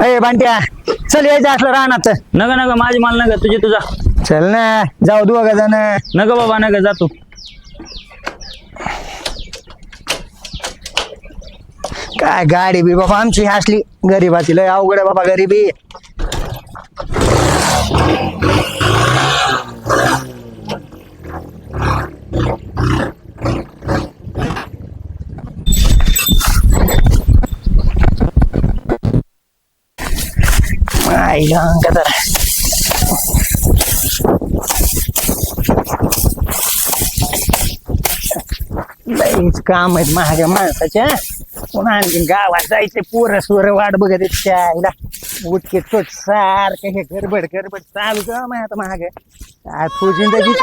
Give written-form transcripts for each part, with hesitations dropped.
अय बांट्या चल यायचं असलं रानात नका नका माझी माल नका तुझी तुझा चल ना जाऊ दोघ जण नका बाबा नका जातो काय गाडी बी बाबा आमची असली गरीबाची लय अवघड आहे बाबा गरीबी आईला अंग जरा लईच काम आहेत महाग्या माणसाच्या पुन्हा आणखी गावात जायचे पोरं सोर वाट बघत आहेत त्या आईला उठके तोच सारखं हे गडबड गडबड चालू का माहिती आता महाग काय फुजिंदगी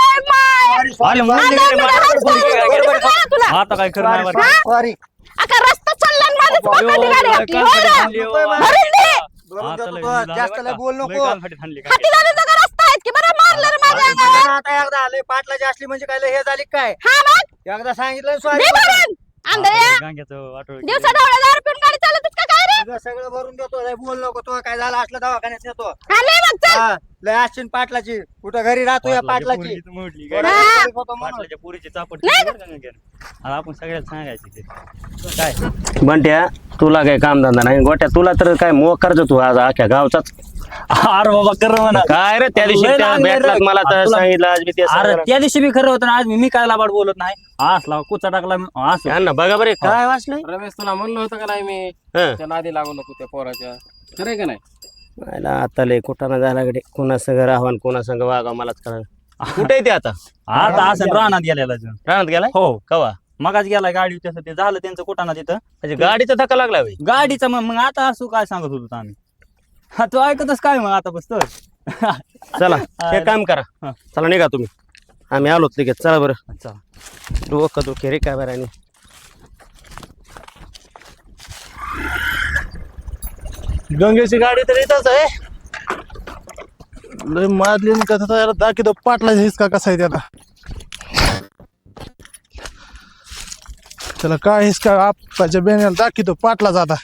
आता काय करणार सॉरी रस्ता चालला जास्त लय बोल नको रस्ता आहेत की बरं मारलं रे माझ्या आता एकदा आले पाटलाची असली म्हणजे काय लय हे झाली काय हा मग एकदा सांगितलं दे सॉरी भरून आंधळ्या दिवसा ढवळ्या दारू पिऊन गाडी चालवतेस का काय रे सगळं भरून देतो लय बोल नको तो काय झालं असलं दवाखान्यात नेतो आले मग चल हा, लय अश्विन पाटलाची कुठं घरी राहतो या पाटलाची पुरीची चापट आपण सगळ्यात सांगायची ते काय बंट्या तुला काय कामधंदा नाही गोट्या तुला तर काय मोह करतो तू आज अख्ख्या गावचाच अरे बाबा कर म्हणा काय रे त्या दिवशी लय त्या लागले रे. भेटलात मला तर तुला- सांगितलं आज मी ते अरे त्या दिवशी बी खरं होतं ना आज मी काय लाबाड बोलत नाही असला कुचा टाकला असं ना बघा बरे काय वाचलंय रमेश तुला म्हणलं होतं का नाही मी हं. त्या नादी लागू नको त्या पोराच्या खरंय का नाही मला आता लय कुठाना झाला कडे कोणा संग राहावं कोणा संग वागा मलाच कळलं कुठे आहे ते आता आता असं रानात गेलेला अजून राहत गेलाय हो कवा मगाच गेलाय गाडी तसं ते झालं त्यांचं कुठाना तिथं म्हणजे गाडीचा धक्का लागला बाई गाडीचा मग आता असू काय सांगत होतो आम्ही हा तू ऐकतच काय मग आता बस तर चला हे काम करा हं. चला निघा तुम्ही आम्ही आलोच लगेच चला बरं अच्छा डोकं दुखे रे काय बरं आणि गंगेची गाडी तर येतच आहे लय मारली कसं दाखवतो पाटला हिसका कसा आहे त्याला त्याला काय हिसका आपाच्या बेण्याला दाखवतो पाटला जाता